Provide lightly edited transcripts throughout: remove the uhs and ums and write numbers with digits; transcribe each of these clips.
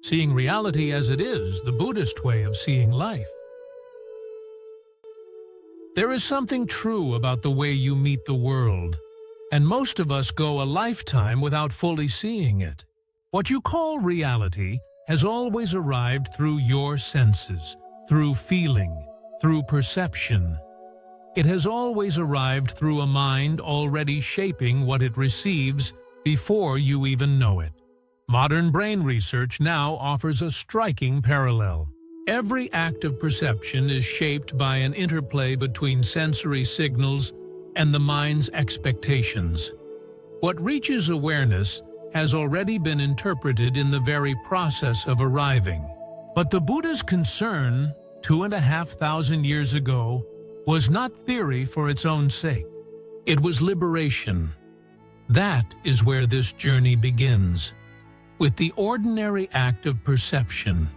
seeing reality as it is, the Buddhist way of seeing life. There is something true about the way you meet the world, and most of us go a lifetime without fully seeing it. What you call reality has always arrived through your senses, through feeling, through perception. It has always arrived through a mind already shaping what it receives before you even know it. Modern brain research now offers a striking parallel. Every act of perception is shaped by an interplay between sensory signals and the mind's expectations. What reaches awareness has already been interpreted in the very process of arriving. But the Buddha's concern, 2,500 years ago, was not theory for its own sake. It was liberation. That is where this journey begins, with the ordinary act of perception,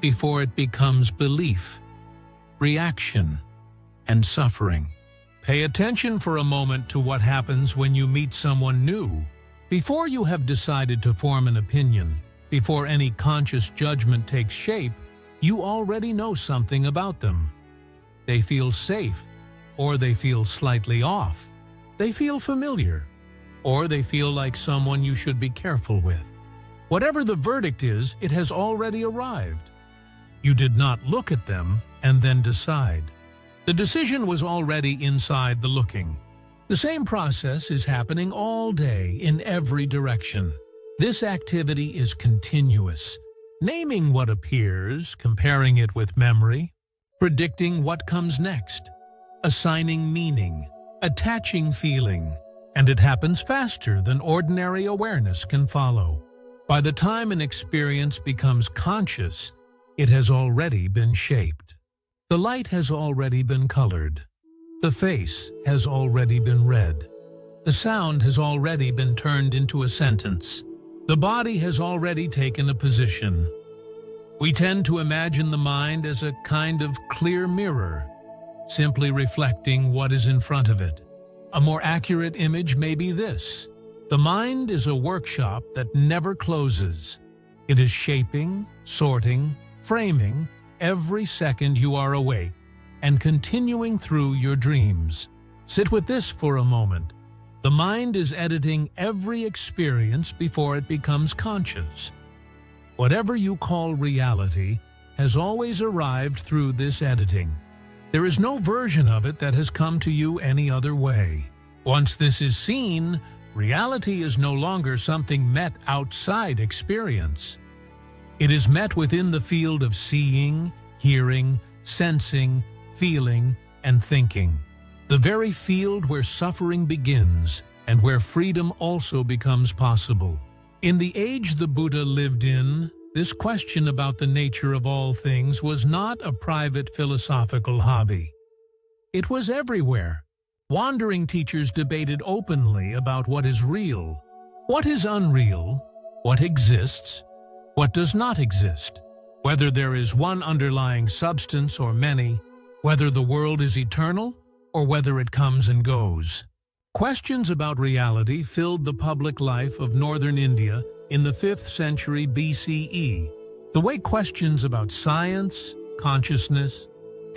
before it becomes belief, reaction, and suffering. Pay attention for a moment to what happens when you meet someone new. Before you have decided to form an opinion, before any conscious judgment takes shape, you already know something about them. They feel safe, or they feel slightly off. They feel familiar, or they feel like someone you should be careful with. Whatever the verdict is, it has already arrived. You did not look at them and then decide. The decision was already inside the looking. The same process is happening all day in every direction. This activity is continuous, naming what appears, comparing it with memory, predicting what comes next, assigning meaning, attaching feeling, and it happens faster than ordinary awareness can follow. By the time an experience becomes conscious, it has already been shaped. The light has already been colored. The face has already been read. The sound has already been turned into a sentence. The body has already taken a position. We tend to imagine the mind as a kind of clear mirror, simply reflecting what is in front of it. A more accurate image may be this: the mind is a workshop that never closes. It is shaping, sorting, framing every second you are awake, and continuing through your dreams. Sit with this for a moment. The mind is editing every experience before it becomes conscious. Whatever you call reality has always arrived through this editing. There is no version of it that has come to you any other way. Once this is seen, reality is no longer something met outside experience. It is met within the field of seeing, hearing, sensing, feeling, and thinking. The very field where suffering begins and where freedom also becomes possible. In the age the Buddha lived in, this question about the nature of all things was not a private philosophical hobby. It was everywhere. Wandering teachers debated openly about what is real, what is unreal, what exists, what does not exist, whether there is one underlying substance or many, whether the world is eternal or whether it comes and goes. Questions about reality filled the public life of northern India in the 5th century BCE, the way questions about science, consciousness,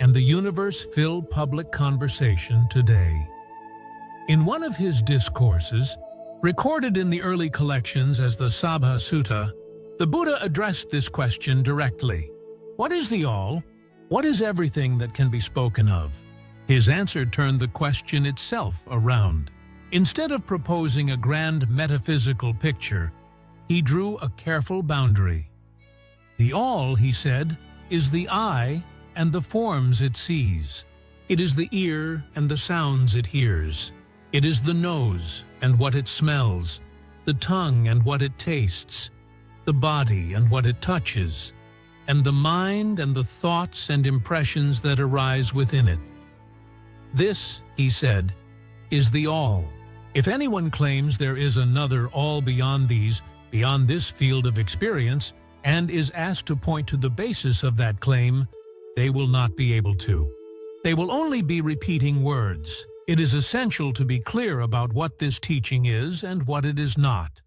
and the universe fill public conversation today. In one of his discourses, recorded in the early collections as the Sabha Sutta, the Buddha addressed this question directly. What is the all? What is everything that can be spoken of? His answer turned the question itself around. Instead of proposing a grand metaphysical picture, he drew a careful boundary. The all, he said, is the eye and the forms it sees. It is the ear and the sounds it hears. It is the nose and what it smells, the tongue and what it tastes, the body and what it touches, and the mind and the thoughts and impressions that arise within it. This, he said, is the all. If anyone claims there is another all beyond these, beyond this field of experience, and is asked to point to the basis of that claim, they will not be able to. They will only be repeating words. It is essential to be clear about what this teaching is and what it is not.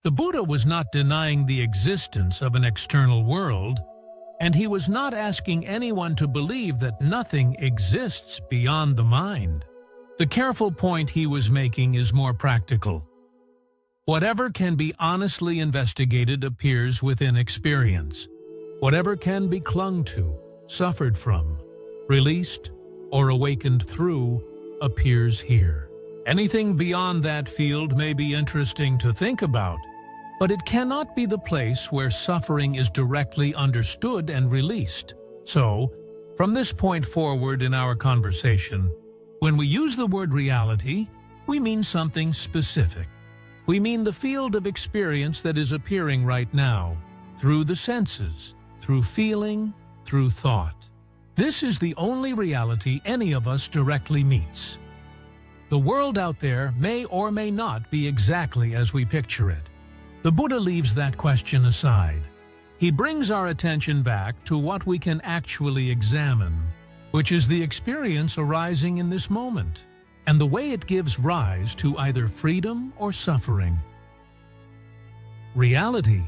The Buddha was not denying the existence of an external world, and he was not asking anyone to believe that nothing exists beyond the mind. The careful point he was making is more practical. Whatever can be honestly investigated appears within experience. Whatever can be clung to, suffered from, released, or awakened through appears here. Anything beyond that field may be interesting to think about, but it cannot be the place where suffering is directly understood and released. So, from this point forward in our conversation, when we use the word reality, we mean something specific. We mean the field of experience that is appearing right now, through the senses, through feeling, through thought. This is the only reality any of us directly meets. The world out there may or may not be exactly as we picture it. The Buddha leaves that question aside. He brings our attention back to what we can actually examine, which is the experience arising in this moment, and the way it gives rise to either freedom or suffering. Reality,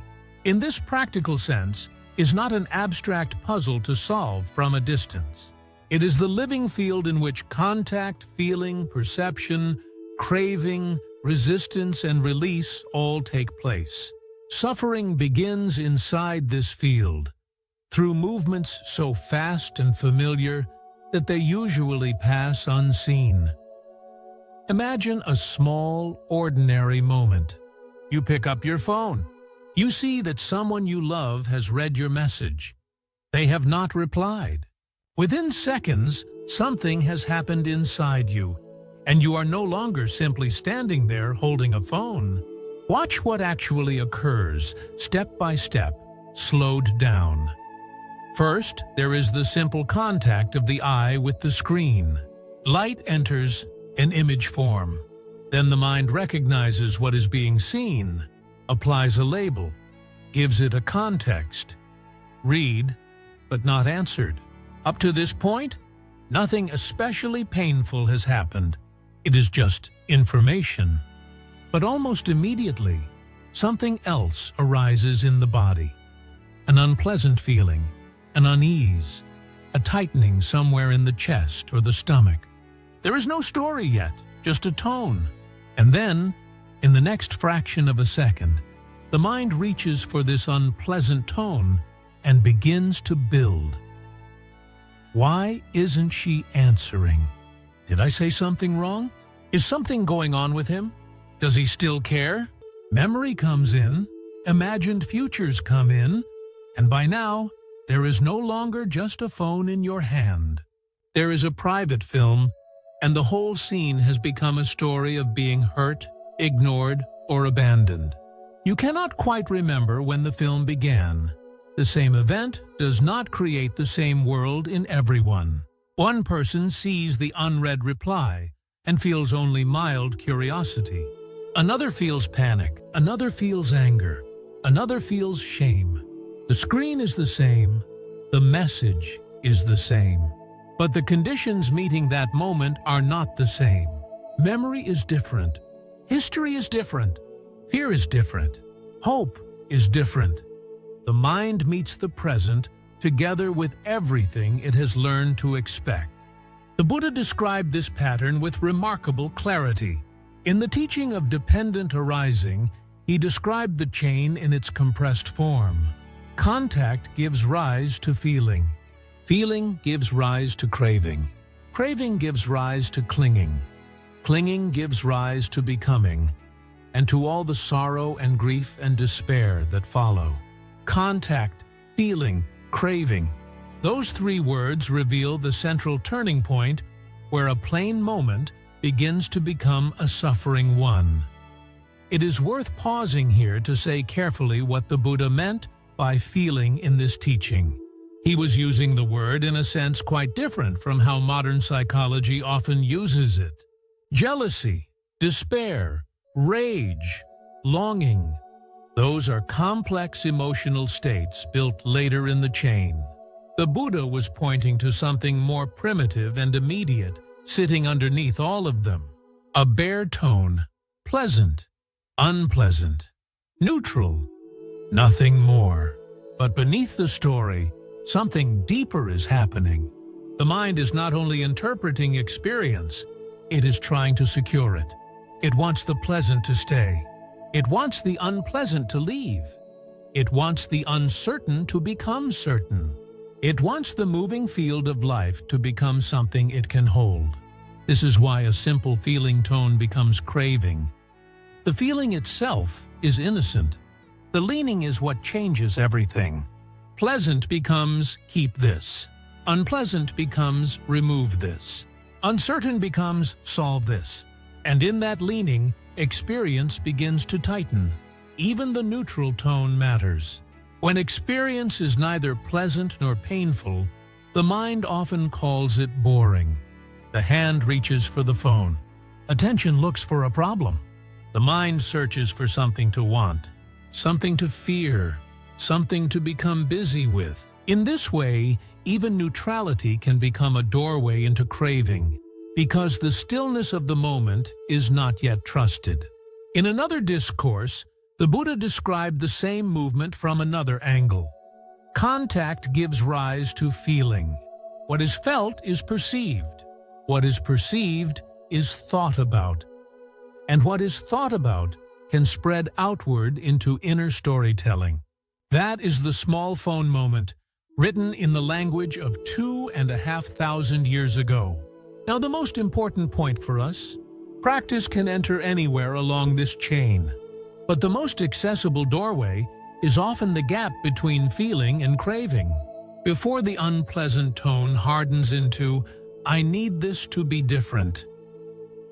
in this practical sense, is not an abstract puzzle to solve from a distance. It is the living field in which contact, feeling, perception, craving, resistance, and release all take place. Suffering begins inside this field, through movements so fast and familiar that they usually pass unseen. Imagine a small, ordinary moment. You pick up your phone. You see that someone you love has read your message. They have not replied. Within seconds, something has happened inside you, and you are no longer simply standing there holding a phone. Watch what actually occurs, step by step, slowed down. First, there is the simple contact of the eye with the screen. Light enters, an image form. Then the mind recognizes what is being seen, applies a label, gives it a context. Read, but not answered. Up to this point, nothing especially painful has happened. It is just information. But almost immediately, something else arises in the body. An unpleasant feeling, an unease, a tightening somewhere in the chest or the stomach. There is no story yet, just a tone. And then, in the next fraction of a second, the mind reaches for this unpleasant tone and begins to build. Why isn't she answering? Did I say something wrong? Is something going on with him? Does he still care? Memory comes in, imagined futures come in, and by now, there is no longer just a phone in your hand. There is a private film, and the whole scene has become a story of being hurt, ignored, or abandoned. You cannot quite remember when the film began. The same event does not create the same world in everyone. One person sees the unread reply and feels only mild curiosity. Another feels panic, another feels anger, another feels shame. The screen is the same, the message is the same, but the conditions meeting that moment are not the same. Memory is different, history is different, fear is different, hope is different. The mind meets the present together with everything it has learned to expect. The Buddha described this pattern with remarkable clarity. In the teaching of dependent arising, he described the chain in its compressed form. Contact gives rise to feeling. Feeling gives rise to craving. Craving gives rise to clinging. Clinging gives rise to becoming, and to all the sorrow and grief and despair that follow. Contact, feeling, craving. Those three words reveal the central turning point where a plain moment begins to become a suffering one. It is worth pausing here to say carefully what the Buddha meant by feeling in this teaching. He was using the word in a sense quite different from how modern psychology often uses it. Jealousy, despair, rage, longing. Those are complex emotional states built later in the chain. The Buddha was pointing to something more primitive and immediate, sitting underneath all of them. A bare tone, pleasant, unpleasant. Neutral. Nothing more. But beneath the story, something deeper is happening. The mind is not only interpreting experience, it is trying to secure it. It wants the pleasant to stay. It wants the unpleasant to leave. It wants the uncertain to become certain. It wants the moving field of life to become something it can hold. This is why a simple feeling tone becomes craving. The feeling itself is innocent. The leaning is what changes everything. Pleasant becomes keep this. Unpleasant becomes remove this. Uncertain becomes solve this. And in that leaning, experience begins to tighten. Even the neutral tone matters. When experience is neither pleasant nor painful, the mind often calls it boring. The hand reaches for the phone. Attention looks for a problem. The mind searches for something to want, something to fear, something to become busy with. In this way, even neutrality can become a doorway into craving, because the stillness of the moment is not yet trusted. In another discourse, the Buddha described the same movement from another angle. Contact gives rise to feeling. What is felt is perceived. What is perceived is thought about. And what is thought about can spread outward into inner storytelling. That is the small phone moment, written in the language of 2,500 years ago. Now, the most important point for us: practice can enter anywhere along this chain. But the most accessible doorway is often the gap between feeling and craving. Before the unpleasant tone hardens into, I need this to be different.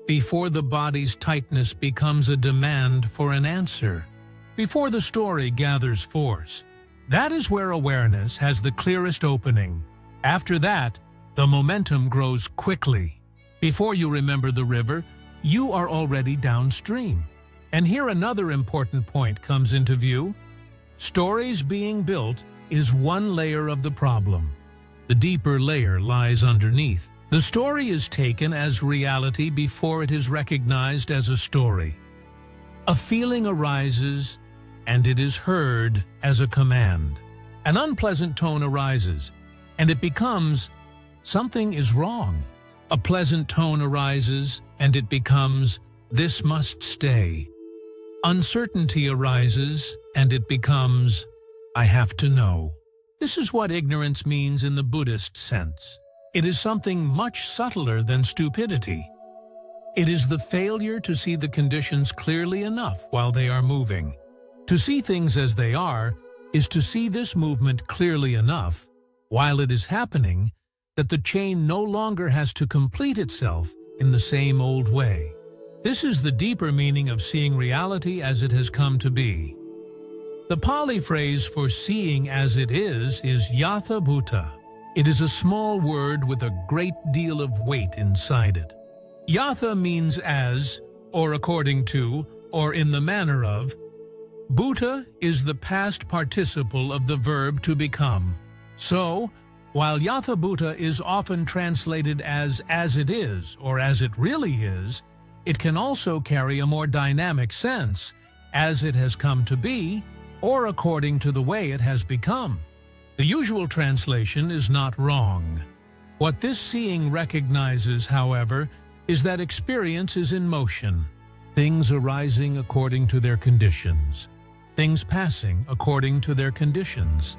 Before the body's tightness becomes a demand for an answer. Before the story gathers force. That is where awareness has the clearest opening. After that, the momentum grows quickly. Before you remember the river, you are already downstream. And here another important point comes into view. Stories being built is one layer of the problem. The deeper layer lies underneath. The story is taken as reality before it is recognized as a story. A feeling arises, and it is heard as a command. An unpleasant tone arises, and it becomes, something is wrong. A pleasant tone arises, and it becomes, this must stay. Uncertainty arises, and it becomes, I have to know. This is what ignorance means in the Buddhist sense. It is something much subtler than stupidity. It is the failure to see the conditions clearly enough while they are moving. To see things as they are is to see this movement clearly enough while it is happening that the chain no longer has to complete itself in the same old way. This is the deeper meaning of seeing reality as it has come to be. The Pali phrase for seeing as it is yatha bhuta. It is a small word with a great deal of weight inside it. Yatha means as, or according to, or in the manner of. Bhuta is the past participle of the verb to become. So, while yatha bhuta is often translated as it is, or as it really is, it can also carry a more dynamic sense, as it has come to be, or according to the way it has become. The usual translation is not wrong. What this seeing recognizes, however, is that experience is in motion, things arising according to their conditions, things passing according to their conditions.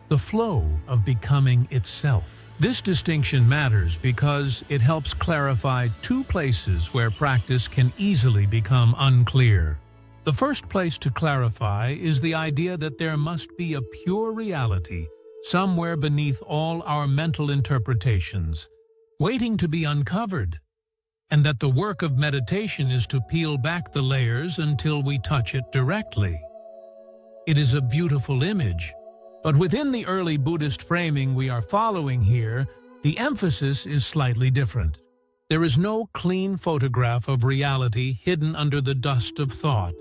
The flow of becoming itself. This distinction matters because it helps clarify two places where practice can easily become unclear. The first place to clarify is the idea that there must be a pure reality somewhere beneath all our mental interpretations, waiting to be uncovered, and that the work of meditation is to peel back the layers until we touch it directly. It is a beautiful image, but within the early Buddhist framing we are following here, the emphasis is slightly different. There is no clean photograph of reality hidden under the dust of thought.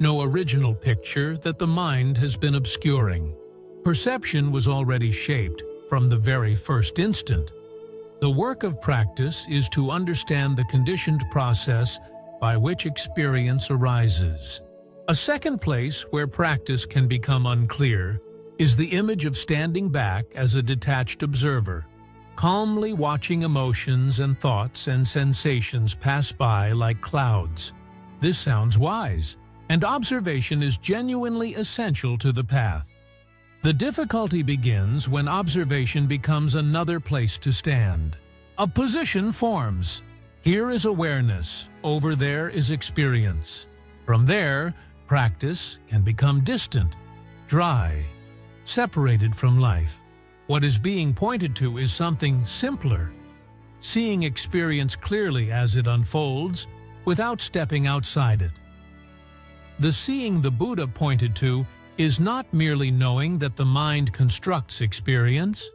No original picture that the mind has been obscuring. Perception was already shaped from the very first instant. The work of practice is to understand the conditioned process by which experience arises. A second place where practice can become unclear is the image of standing back as a detached observer, calmly watching emotions and thoughts and sensations pass by like clouds. This sounds wise, and observation is genuinely essential to the path. The difficulty begins when observation becomes another place to stand. A position forms. Here is awareness, over there is experience. From there, practice can become distant, dry, separated from life. What is being pointed to is something simpler, seeing experience clearly as it unfolds without stepping outside it. The seeing the Buddha pointed to is not merely knowing that the mind constructs experience.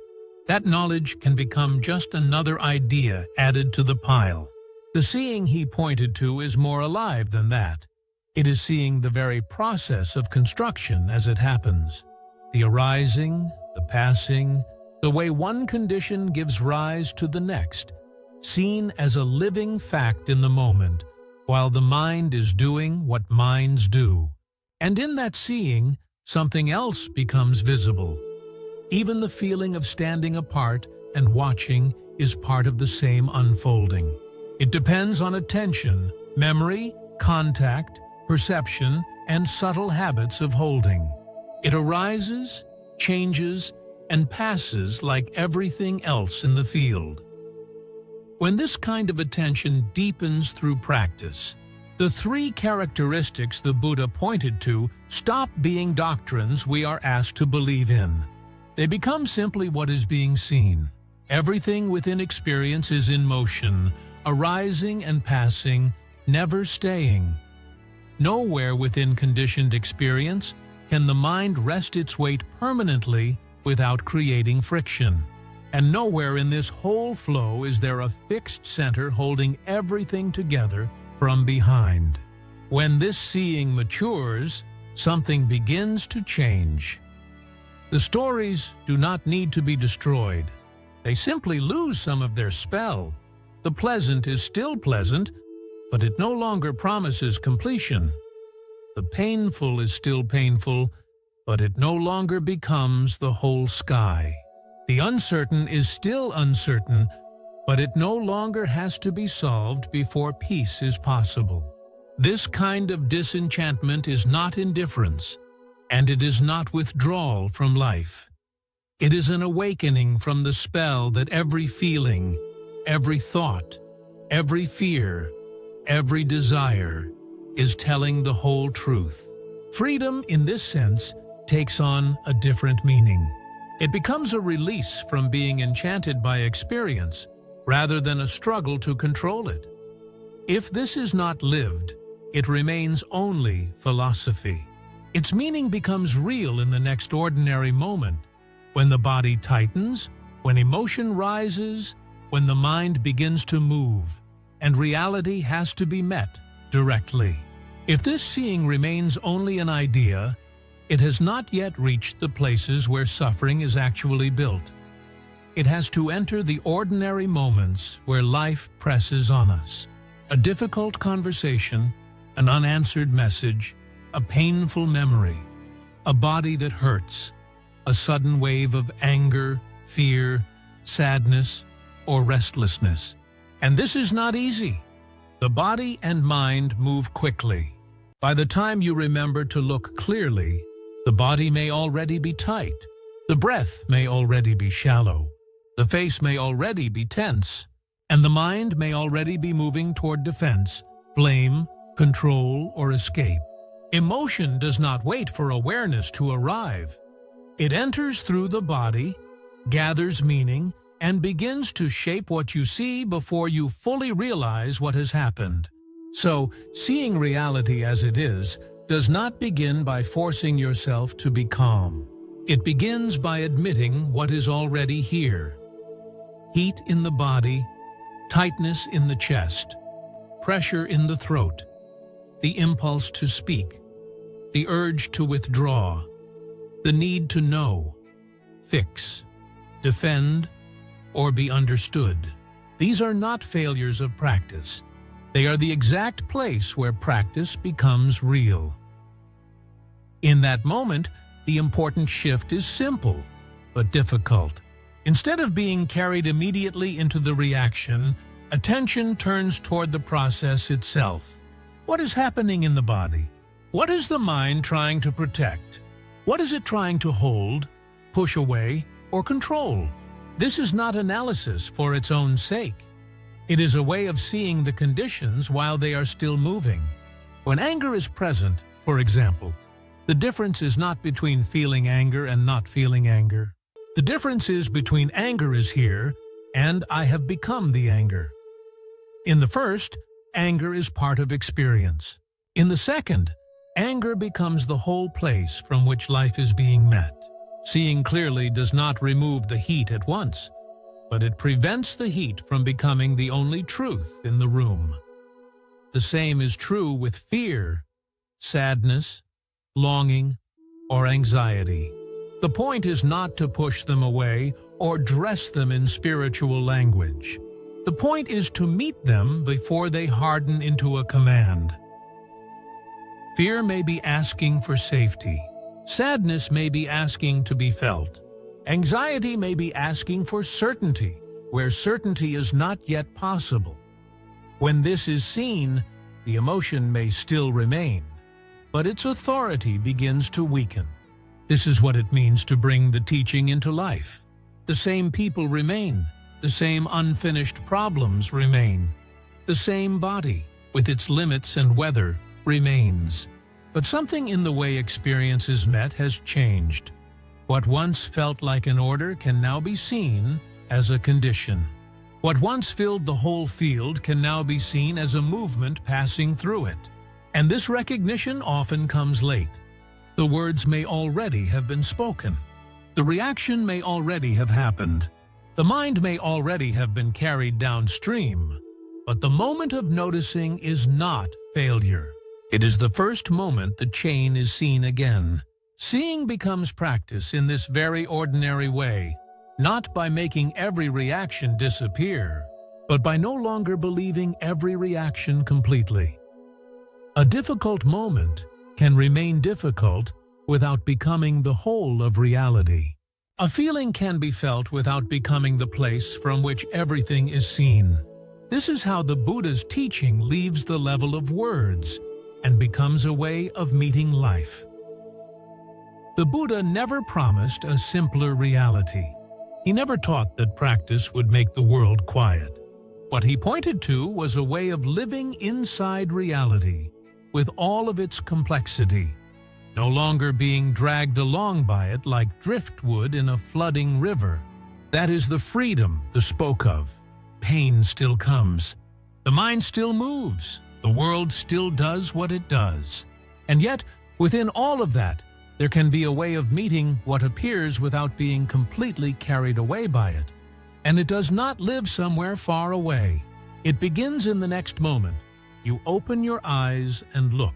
That knowledge can become just another idea added to the pile. The seeing he pointed to is more alive than that. It is seeing the very process of construction as it happens. The arising, the passing, the way one condition gives rise to the next, seen as a living fact in the moment, while the mind is doing what minds do. And in that seeing, something else becomes visible. Even the feeling of standing apart and watching is part of the same unfolding. It depends on attention, memory, contact, perception, and subtle habits of holding. It arises, changes, and passes like everything else in the field. When this kind of attention deepens through practice, the three characteristics the Buddha pointed to stop being doctrines we are asked to believe in. They become simply what is being seen. Everything within experience is in motion, arising and passing, never staying. Nowhere within conditioned experience can the mind rest its weight permanently without creating friction. And nowhere in this whole flow is there a fixed center holding everything together from behind. When this seeing matures, something begins to change. The stories do not need to be destroyed. They simply lose some of their spell. The pleasant is still pleasant, but it no longer promises completion. The painful is still painful, but it no longer becomes the whole sky. The uncertain is still uncertain, but it no longer has to be solved before peace is possible. This kind of disenchantment is not indifference, and it is not withdrawal from life. It is an awakening from the spell that every feeling, every thought, every fear, every desire is telling the whole truth. Freedom, in this sense, takes on a different meaning. It becomes a release from being enchanted by experience, rather than a struggle to control it. If this is not lived, it remains only philosophy. Its meaning becomes real in the next ordinary moment, when the body tightens, when emotion rises, when the mind begins to move, and reality has to be met directly. If this seeing remains only an idea, it has not yet reached the places where suffering is actually built. It has to enter the ordinary moments where life presses on us. A difficult conversation, an unanswered message, a painful memory, a body that hurts, a sudden wave of anger, fear, sadness, or restlessness. And this is not easy. The body and mind move quickly. By the time you remember to look clearly, the body may already be tight. The breath may already be shallow. The face may already be tense. And the mind may already be moving toward defense, blame, control, or escape. Emotion does not wait for awareness to arrive. It enters through the body, gathers meaning, and begins to shape what you see before you fully realize what has happened. So, seeing reality as it is does not begin by forcing yourself to be calm. It begins by admitting what is already here. Heat in the body, tightness in the chest, pressure in the throat, the impulse to speak, the urge to withdraw, the need to know, fix, defend, or be understood. These are not failures of practice. They are the exact place where practice becomes real. In that moment, the important shift is simple, but difficult. Instead of being carried immediately into the reaction, attention turns toward the process itself. What is happening in the body? What is the mind trying to protect? What is it trying to hold, push away, or control? This is not analysis for its own sake. It is a way of seeing the conditions while they are still moving. When anger is present, for example, the difference is not between feeling anger and not feeling anger. The difference is between anger is here and I have become the anger. In the first, anger is part of experience. In the second, anger becomes the whole place from which life is being met. Seeing clearly does not remove the heat at once, but it prevents the heat from becoming the only truth in the room. The same is true with fear, sadness, longing, or anxiety. The point is not to push them away or dress them in spiritual language. The point is to meet them before they harden into a command. Fear may be asking for safety. Sadness may be asking to be felt. Anxiety may be asking for certainty, where certainty is not yet possible. When this is seen, the emotion may still remain, but its authority begins to weaken. This is what it means to bring the teaching into life. The same people remain. The same unfinished problems remain. The same body, with its limits and weather, remains. But something in the way experience is met has changed. What once felt like an order can now be seen as a condition. What once filled the whole field can now be seen as a movement passing through it. And this recognition often comes late. The words may already have been spoken. The reaction may already have happened. The mind may already have been carried downstream. But the moment of noticing is not failure. It is the first moment the chain is seen again. Seeing becomes practice in this very ordinary way, not by making every reaction disappear, but by no longer believing every reaction completely. A difficult moment can remain difficult without becoming the whole of reality. A feeling can be felt without becoming the place from which everything is seen. This is how the Buddha's teaching leaves the level of words and becomes a way of meeting life. The Buddha never promised a simpler reality. He never taught that practice would make the world quiet. What he pointed to was a way of living inside reality, with all of its complexity, no longer being dragged along by it like driftwood in a flooding river. That is the freedom the spoke of. Pain still comes. The mind still moves. The world still does what it does. And yet, within all of that, there can be a way of meeting what appears without being completely carried away by it. And it does not live somewhere far away. It begins in the next moment. You open your eyes and look.